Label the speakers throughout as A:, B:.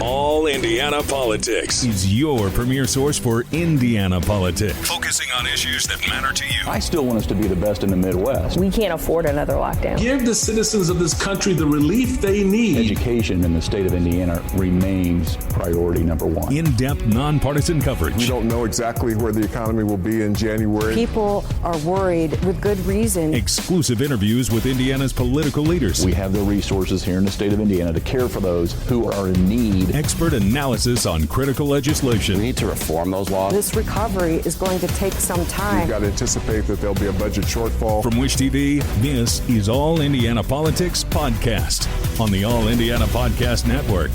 A: All Indiana Politics
B: is your premier source for Indiana politics.
A: Focusing on issues that matter to you.
C: I still want us to be the best in the Midwest.
D: We can't afford another lockdown.
E: Give the citizens of this country the relief they need.
C: Education in the state of Indiana remains priority number one.
B: In-depth, nonpartisan coverage.
F: We don't know exactly where the economy will be in January.
D: People are worried with good reason.
B: Exclusive interviews with Indiana's political leaders.
C: We have the resources here in the state of Indiana to care for those who are in need.
B: Expert analysis on critical legislation.
G: We need to reform those laws.
D: This recovery is going to take some time.
F: We've got to anticipate that there'll be a budget shortfall.
B: From Wish TV, this is All Indiana Politics Podcast on the All Indiana Podcast Network.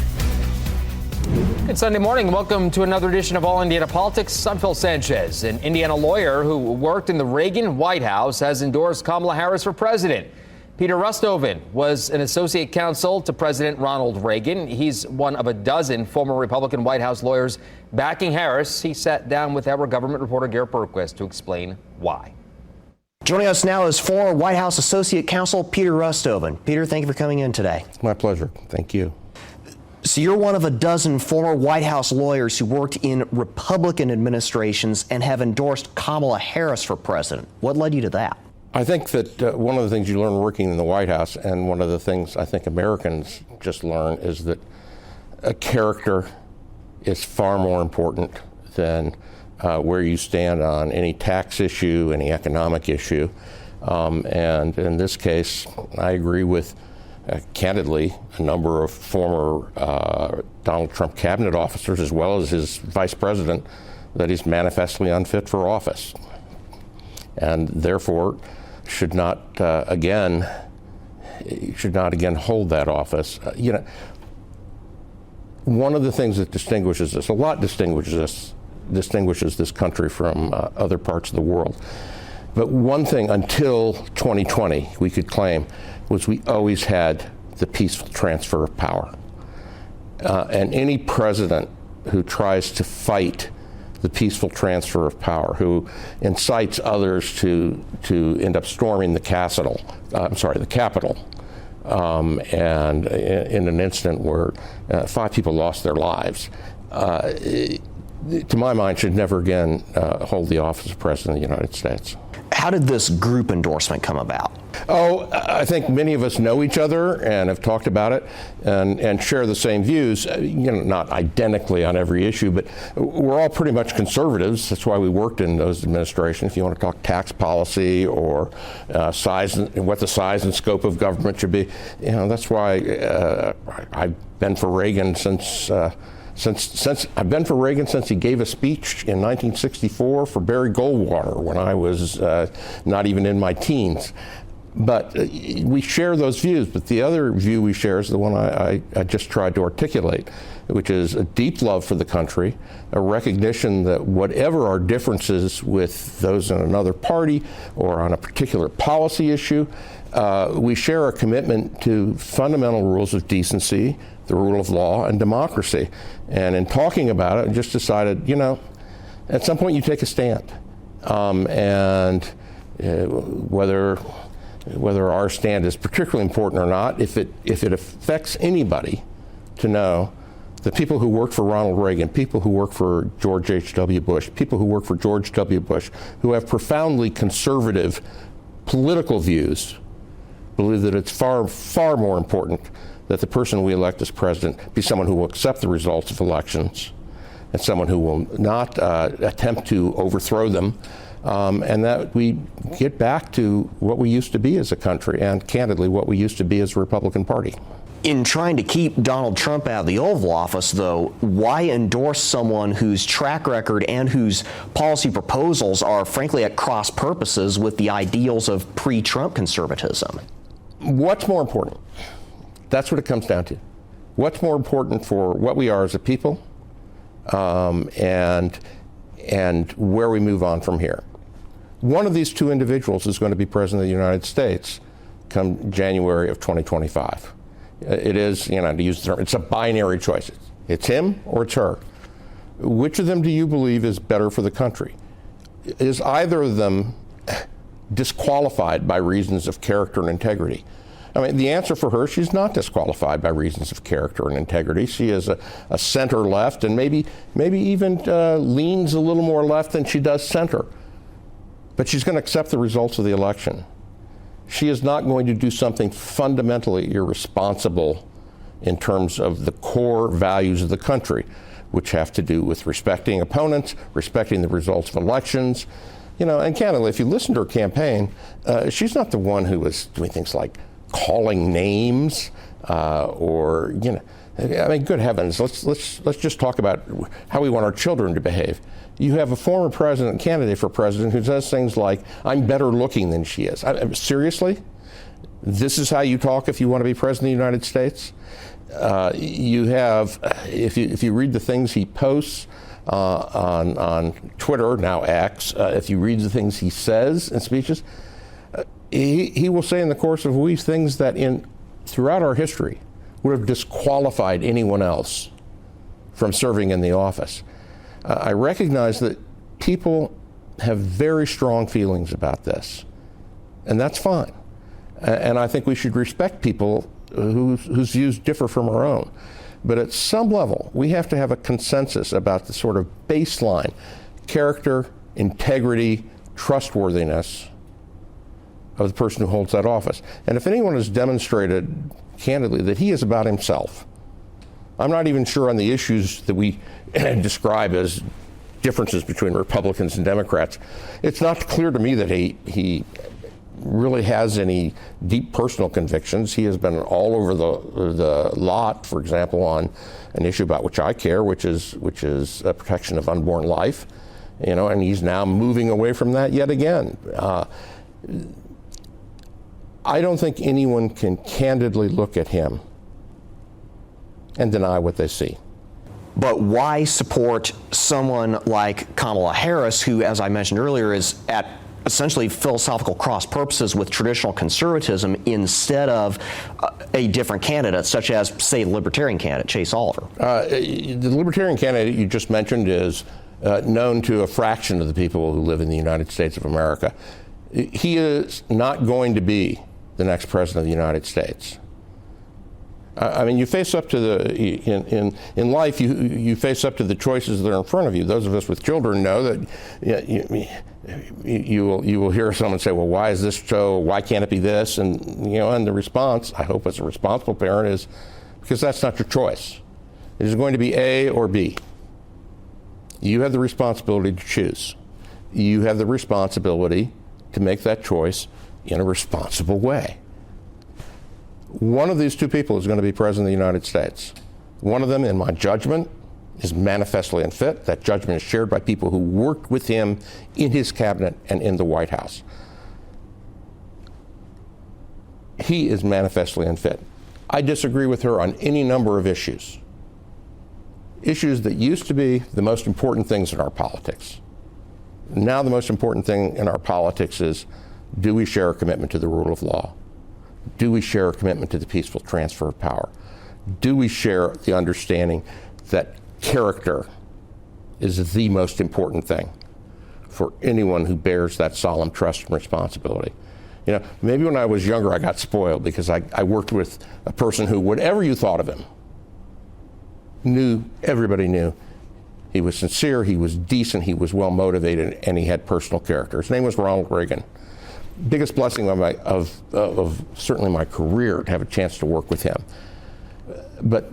H: Good Sunday morning. Welcome to another edition of All Indiana Politics. I'm Phil Sanchez. An Indiana lawyer who worked in the Reagan White House has endorsed Kamala Harris for president. Peter Rusthoven was an associate counsel to President Ronald Reagan. He's one of a dozen former Republican White House lawyers backing Harris. He sat down with our government reporter Garret Bergquist to explain why.
I: Joining us now is former White House associate counsel Peter Rusthoven. Peter, thank you for coming in today.
G: My pleasure. Thank you.
I: So you're one of a dozen former White House lawyers who worked in Republican administrations and have endorsed Kamala Harris for president. What led you to that?
G: I think that one of the things you learn working in the White House, and one of the things I think Americans just learn, is that a character is far more important than where you stand on any tax issue, any economic issue. And in this case, I agree with, candidly, a number of former Donald Trump cabinet officers, as well as his vice president, that he's manifestly unfit for office. And therefore should not again hold that office. One of the things that distinguishes us, distinguishes this country from other parts of the world. But one thing until 2020 we could claim was we always had the peaceful transfer of power. And any president who tries to fight the peaceful transfer of power, who incites others to end up storming the Capitol, and in an incident where 5 people lost their lives, to my mind, should never again hold the office of President of the United States.
I: How did this group endorsement come about?
G: Oh, I think many of us know each other and have talked about it and share the same views, not identically on every issue, but we're all pretty much conservatives. That's why we worked in those administrations. If you want to talk tax policy or size, what the size and scope of government should be, that's why I've been for Reagan since I've been for Reagan since he gave a speech in 1964 for Barry Goldwater when I was not even in my teens. But we share those views. But the other view we share is the one I just tried to articulate, which is a deep love for the country, a recognition that whatever our differences with those in another party or on a particular policy issue, we share a commitment to fundamental rules of decency, the rule of law, and democracy. And in talking about it, I just decided, at some point you take a stand. And whether our stand is particularly important or not, if it affects anybody to know that people who worked for Ronald Reagan, people who work for George H.W. Bush, people who work for George W. Bush, who have profoundly conservative political views, believe that it's far, far more important that the person we elect as president be someone who will accept the results of elections and someone who will not attempt to overthrow them, and that we get back to what we used to be as a country and, candidly, what we used to be as a Republican Party.
I: In trying to keep Donald Trump out of the Oval Office, though, why endorse someone whose track record and whose policy proposals are, frankly, at cross purposes with the ideals of pre-Trump conservatism?
G: What's more important? That's what it comes down to. What's more important for what we are as a people, and where we move on from here? One of these two individuals is going to be President of the United States come January of 2025. It is, to use the term, it's a binary choice. It's him or it's her. Which of them do you believe is better for the country? Is either of them disqualified by reasons of character and integrity? I mean, the answer for her, she's not disqualified by reasons of character and integrity. She is a center left, and maybe even leans a little more left than she does center. But she's going to accept the results of the election. She is not going to do something fundamentally irresponsible in terms of the core values of the country, which have to do with respecting opponents, respecting the results of elections. You know, and candidly, if you listen to her campaign, she's not the one who was doing things like calling names or, you know, I mean, good heavens, let's just talk about how we want our children to behave. You have a former president, candidate for president, who says things like, "I'm better looking than she is." Seriously? This is how you talk if you want to be president of the United States? You have, if you read the things he posts on Twitter, now X, if you read the things he says in speeches, he will say in the course of weeks things that throughout our history would have disqualified anyone else from serving in the office. I recognize that people have very strong feelings about this, and that's fine. And I think we should respect people whose views differ from our own. But at some level, we have to have a consensus about the sort of baseline character, integrity, trustworthiness of the person who holds that office. And if anyone has demonstrated candidly that he is about himself, I'm not even sure on the issues that we describe as differences between Republicans and Democrats. It's not clear to me that he really has any deep personal convictions. He has been all over the lot, for example, on an issue about which I care, which is protection of unborn life. You know, and he's now moving away from that yet again. I don't think anyone can candidly look at him and deny what they see.
I: But why support someone like Kamala Harris, who, as I mentioned earlier, is at essentially philosophical cross purposes with traditional conservatism, instead of a different candidate, such as, say, the Libertarian candidate, Chase Oliver?
G: The Libertarian candidate you just mentioned is known to a fraction of the people who live in the United States of America. He is not going to be the next president of the United States. I mean, you face up to in life, you face up to the choices that are in front of you. Those of us with children know that you will hear someone say, "Well, why is this so? Why can't it be this?" And and the response, I hope as a responsible parent, is because that's not your choice. It is going to be A or B. You have the responsibility to choose. You have the responsibility to make that choice in a responsible way. One of these two people is going to be president of the United States. One of them, in my judgment, is manifestly unfit. That judgment is shared by people who worked with him in his cabinet and in the White House. He is manifestly unfit. I disagree with her on any number of issues. Issues that used to be the most important things in our politics. Now the most important thing in our politics is, do we share a commitment to the rule of law? Do we share a commitment to the peaceful transfer of power? Do we share the understanding that character is the most important thing for anyone who bears that solemn trust and responsibility? Maybe when I was younger I got spoiled because I worked with a person who, whatever you thought of him, everybody knew he was sincere, he was decent, he was well motivated, and he had personal character. His name was Ronald Reagan. Biggest blessing of certainly my career to have a chance to work with him. But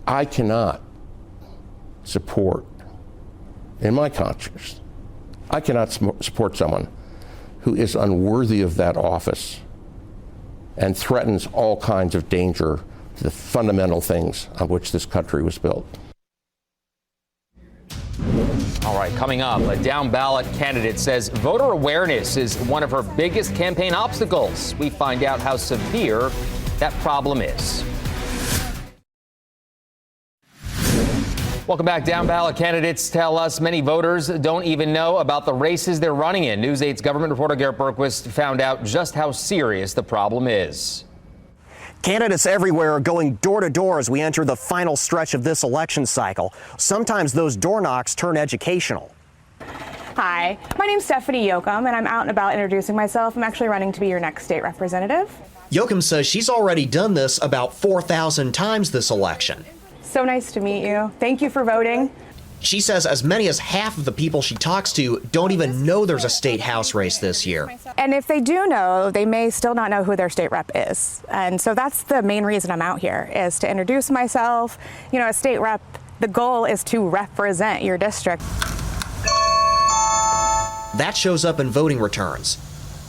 G: I cannot support, in my conscience, I cannot support someone who is unworthy of that office and threatens all kinds of danger to the fundamental things on which this country was built.
H: All right, coming up, a down-ballot candidate says voter awareness is one of her biggest campaign obstacles. We find out how severe that problem is. Welcome back. Down-ballot candidates tell us many voters don't even know about the races they're running in. News 8's government reporter Garret Bergquist found out just how serious the problem is.
I: Candidates everywhere are going door to door as we enter the final stretch of this election cycle. Sometimes those door knocks turn educational.
J: Hi, my name's Stephanie Yokum, and I'm out and about introducing myself. I'm actually running to be your next state representative.
I: Yokum says she's already done this about 4,000 times this election.
J: So nice to meet you. Thank you for voting.
I: She says as many as half of the people she talks to don't even know there's a state house race this year.
J: And if they do know, they may still not know who their state rep is. And so that's the main reason I'm out here, is to introduce myself. You know, a state rep, the goal is to represent your district.
I: That shows up in voting returns.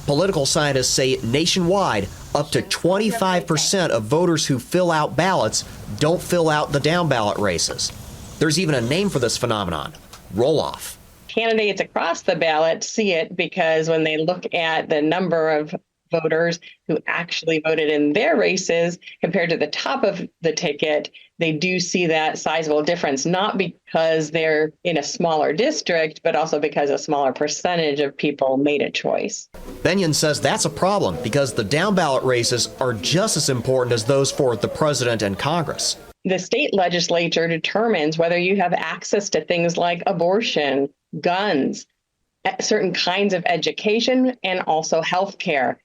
I: Political scientists say nationwide, up to 25% of voters who fill out ballots don't fill out the down-ballot races. There's even a name for this phenomenon, roll-off.
K: Candidates across the ballot see it because when they look at the number of voters who actually voted in their races compared to the top of the ticket, they do see that sizable difference, not because they're in a smaller district, but also because a smaller percentage of people made a choice.
I: Benyon says that's a problem because the down-ballot races are just as important as those for the president and Congress.
K: The state legislature determines whether you have access to things like abortion, guns, certain kinds of education, and also health care.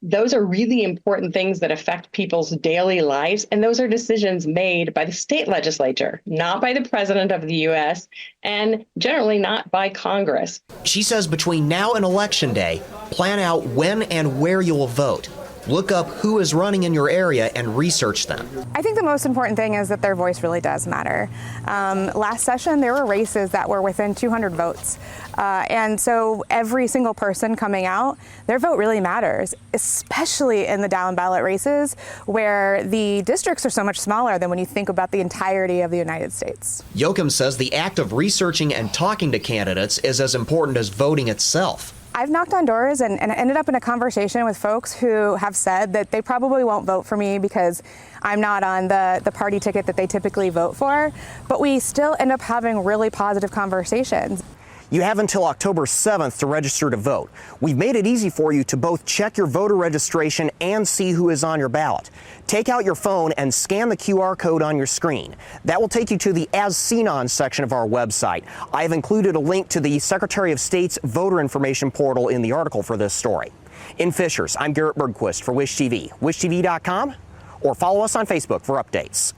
K: Those are really important things that affect people's daily lives, and those are decisions made by the state legislature, not by the president of the U.S., and generally not by Congress.
I: She says between now and Election Day, plan out when and where you'll vote. Look up who is running in your area and research them.
J: I think the most important thing is that their voice really does matter. Last session, there were races that were within 200 votes. And so every single person coming out, their vote really matters, especially in the down-ballot races where the districts are so much smaller than when you think about the entirety of the United States.
I: Yokum says the act of researching and talking to candidates is as important as voting itself.
J: I've knocked on doors and ended up in a conversation with folks who have said that they probably won't vote for me because I'm not on the party ticket that they typically vote for, but we still end up having really positive conversations.
I: You have until October 7th to register to vote. We've made it easy for you to both check your voter registration and see who is on your ballot. Take out your phone and scan the QR code on your screen. That will take you to the As Seen On section of our website. I have included a link to the Secretary of State's voter information portal in the article for this story. In Fishers, I'm Garret Bergquist for Wish TV, wishtv.com, or follow us on Facebook for updates.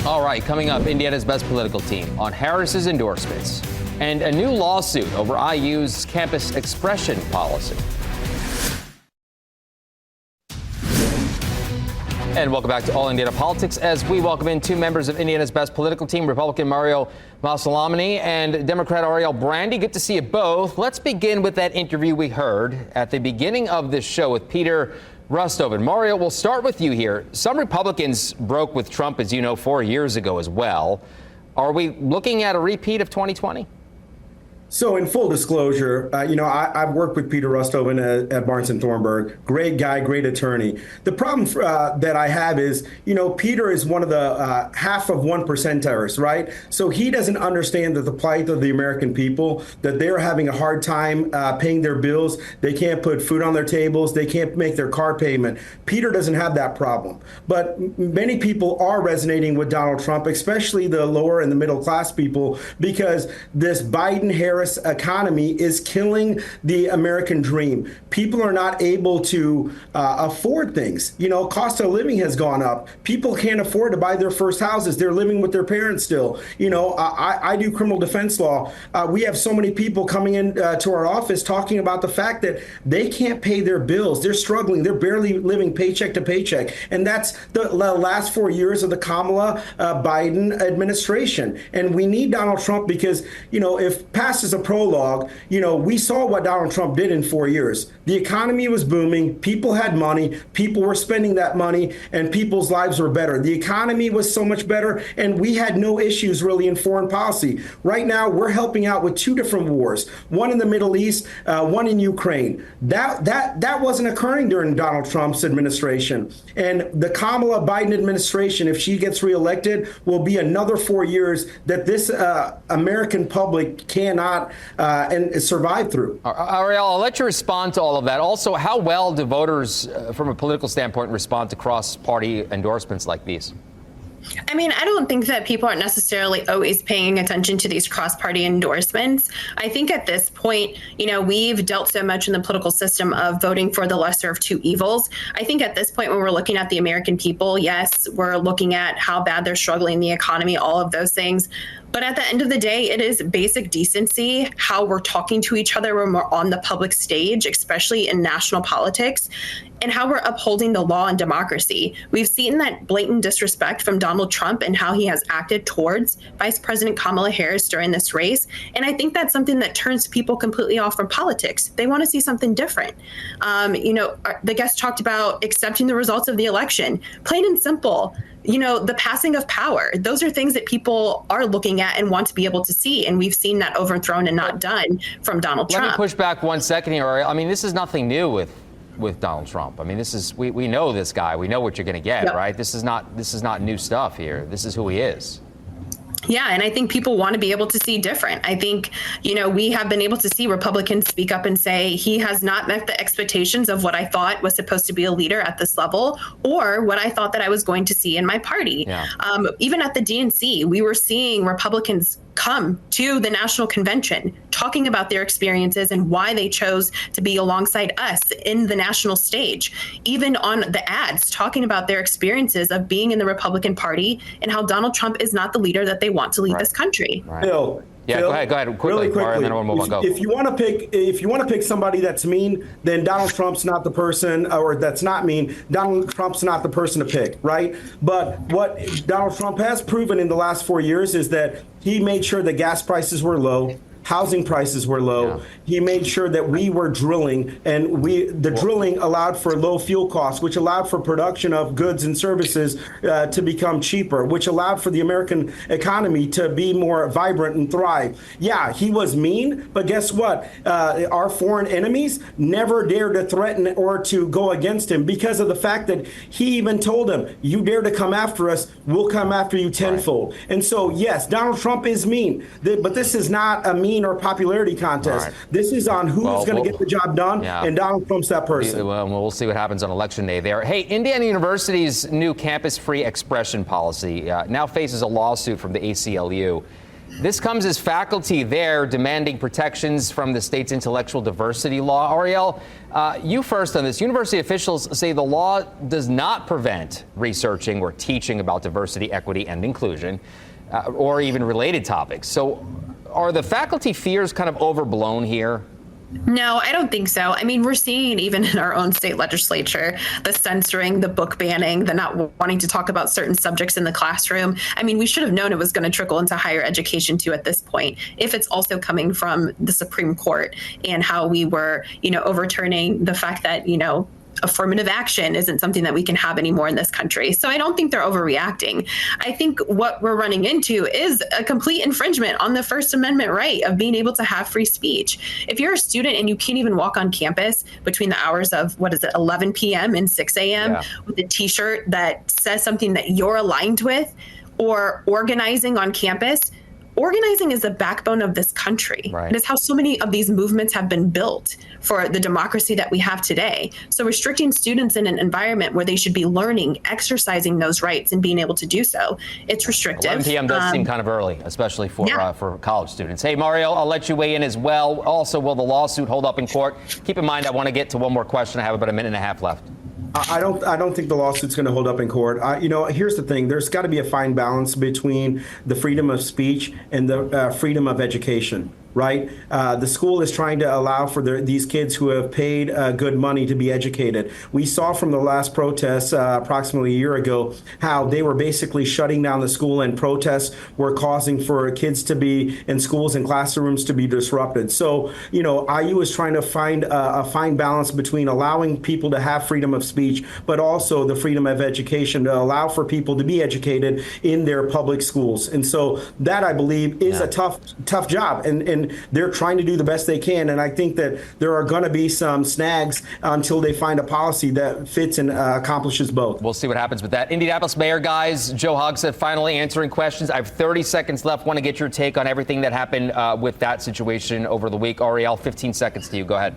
H: All right, coming up, Indiana's best political team on Harris's endorsements and a new lawsuit over IU's campus expression policy. And welcome back to All Indiana Politics as we welcome in two members of Indiana's best political team, Republican Mario Masalamani and Democrat Ariel Brandy. Good to see you both. Let's begin with that interview we heard at the beginning of this show with Peter Rusthoven. Mario, we'll start with you here. Some Republicans broke with Trump, as you know, 4 years ago as well. Are we looking at a repeat of 2020?
L: So in full disclosure, I've worked with Peter Rusthoven at Barnes & Thornburg. Great guy, great attorney. The problem that I have is, Peter is one of the half of 1%ers, right? So he doesn't understand the plight of the American people, that they're having a hard time paying their bills. They can't put food on their tables. They can't make their car payment. Peter doesn't have that problem. But many people are resonating with Donald Trump, especially the lower and the middle class people, because this Biden-Harris economy is killing the American dream. People are not able to afford things. Cost of living has gone up. People can't afford to buy their first houses. They're living with their parents still. I do criminal defense law. We have so many people coming in to our office talking about the fact that they can't pay their bills. They're struggling. They're barely living paycheck to paycheck. And that's the last 4 years of the Kamala Biden administration. And we need Donald Trump because, if past is a prologue, we saw what Donald Trump did in 4 years. The economy was booming. People had money. People were spending that money, and people's lives were better. The economy was so much better, and we had no issues really in foreign policy. Right now, we're helping out with two different wars, one in the Middle East, one in Ukraine. That wasn't occurring during Donald Trump's administration. And the Kamala Biden administration, if she gets reelected, will be another 4 years that this American public cannot and survive through.
H: Ariel, I'll let you respond to all of that. Also, how well do voters, from a political standpoint, respond to cross-party endorsements like these?
M: I mean, I don't think that people are necessarily always paying attention to these cross-party endorsements. I think at this point, we've dealt so much in the political system of voting for the lesser of two evils. I think at this point, when we're looking at the American people, yes, we're looking at how bad they're struggling in the economy, all of those things. But at the end of the day, it is basic decency, how we're talking to each other when we're on the public stage, especially in national politics, and how we're upholding the law and democracy. We've seen that blatant disrespect from Donald Trump and how he has acted towards Vice President Kamala Harris during this race. And I think that's something that turns people completely off from politics. They want to see something different. The guest talked about accepting the results of the election, plain and simple. The passing of power. Those are things that people are looking at and want to be able to see. And we've seen that overthrown and not done from Donald Trump.
H: Let me push back 1 second here. I mean, this is nothing new with Donald Trump. I mean, this is we know this guy. We know what you're going to get, right? This is not new stuff here. This is who he is.
M: Yeah, and I think people want to be able to see different. I think, we have been able to see Republicans speak up and say he has not met the expectations of what I thought was supposed to be a leader at this level or what I thought that I was going to see in my party. Yeah. Even at the DNC, we were seeing Republicans come to the national convention talking about their experiences and why they chose to be alongside us in the national stage, even on the ads talking about their experiences of being in the Republican Party and how Donald Trump is not the leader that they want to lead this country.
H: Right.
L: Phil,
H: go ahead quickly,
L: really quickly.
H: And then we'll move on. Go.
L: If you want to pick somebody that's mean, then Donald Trump's not the person, or that's not mean. Donald Trump's not the person to pick, right? But what Donald Trump has proven in the last 4 years is that he made sure that gas prices were low. Housing prices were low. Yeah. He made sure that we were drilling, and the drilling allowed for low fuel costs, which allowed for production of goods and services to become cheaper, which allowed for the American economy to be more vibrant and thrive. Yeah, he was mean, but guess what? Our foreign enemies never dared to threaten or to go against him because of the fact that he even told them, you dare to come after us, we'll come after you tenfold. Right. And so, yes, Donald Trump is mean, but this is not a mean or popularity contest. Right. This is on who's going to get the job done, and Donald Trump's that person.
H: Well, we'll see what happens on Election Day there. Hey, Indiana University's new campus-free expression policy now faces a lawsuit from the ACLU. This comes as faculty there demanding protections from the state's intellectual diversity law. Ariel, you first on this. University officials say the law does not prevent researching or teaching about diversity, equity, and inclusion, or even related topics. So are the faculty fears kind of overblown here?
M: No, I don't think so. I mean, we're seeing even in our own state legislature, the censoring, the book banning, the not wanting to talk about certain subjects in the classroom. I mean, we should have known it was going to trickle into higher education too at this point, if it's also coming from the Supreme Court and how we were, overturning the fact that, affirmative action isn't something that we can have anymore in this country. So I don't think they're overreacting. I think what we're running into is a complete infringement on the First Amendment right of being able to have free speech. If you're a student and you can't even walk on campus between the hours of, 11 p.m. and 6 a.m. with a T-shirt that says something that you're aligned with, or organizing on campus, organizing is the backbone of this country. Right. It is how so many of these movements have been built for the democracy that we have today. So restricting students in an environment where they should be learning, exercising those rights and being able to do so, it's restrictive.
H: 11 p.m. does seem kind of early, especially for college students. Hey, Mario, I'll let you weigh in as well. Also, will the lawsuit hold up in court? Keep in mind, I want to get to one more question. I have about a minute and a half left.
L: I don't think the lawsuit's going to hold up in court. Here's the thing. There's got to be a fine balance between the freedom of speech and the freedom of education. Right? The school is trying to allow for these kids who have paid good money to be educated. We saw from the last protests approximately a year ago how they were basically shutting down the school, and protests were causing for kids to be in schools and classrooms to be disrupted. So, IU is trying to find a fine balance between allowing people to have freedom of speech, but also the freedom of education to allow for people to be educated in their public schools. And so that, I believe, is a tough job. And they're trying to do the best they can. And I think that there are going to be some snags until they find a policy that fits and accomplishes both.
H: We'll see what happens with that. Indianapolis Mayor, guys, Joe Hogsett finally answering questions. I have 30 seconds left. Want to get your take on everything that happened with that situation over the week. Ariel, 15 seconds to you. Go ahead.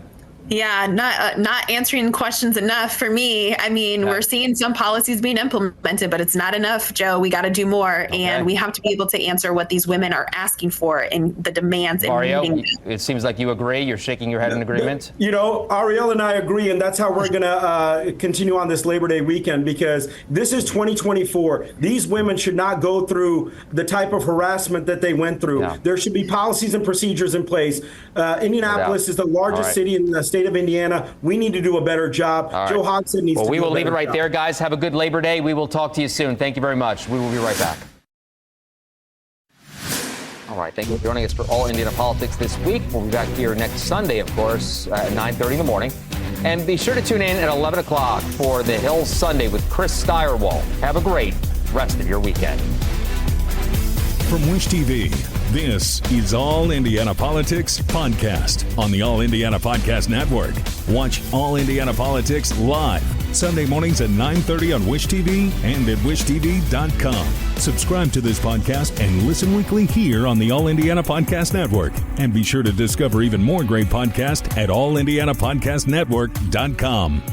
M: Yeah, not answering questions enough for me. I mean, we're seeing some policies being implemented, but it's not enough, Joe. We got to do more, and we have to be able to answer what these women are asking for and the demands.
H: Mario,
M: and
H: it seems like you agree. You're shaking your head in agreement.
L: You know, Ariel and I agree, and that's how we're going to continue on this Labor Day weekend, because this is 2024. These women should not go through the type of harassment that they went through. Yeah. There should be policies and procedures in place. Indianapolis is the largest city in the state of Indiana. We need to do a better job. Joe Hodgson needs to do a better job.
H: Well, we will leave it right there, guys. Have a good Labor Day. We will talk to you soon. Thank you very much. We will be right back. All right. Thank you for joining us for All Indiana Politics this week. We'll be back here next Sunday, of course, at 9:30 in the morning. And be sure to tune in at 11 o'clock for The Hill Sunday with Chris Steyerwalt. Have a great rest of your weekend.
B: From Wish TV, this is All Indiana Politics Podcast on the All Indiana Podcast Network. Watch All Indiana Politics live Sunday mornings at 9:30 on Wish TV and at wishtv.com. Subscribe to this podcast and listen weekly here on the All Indiana Podcast Network. And be sure to discover even more great podcasts at allindianapodcastnetwork.com.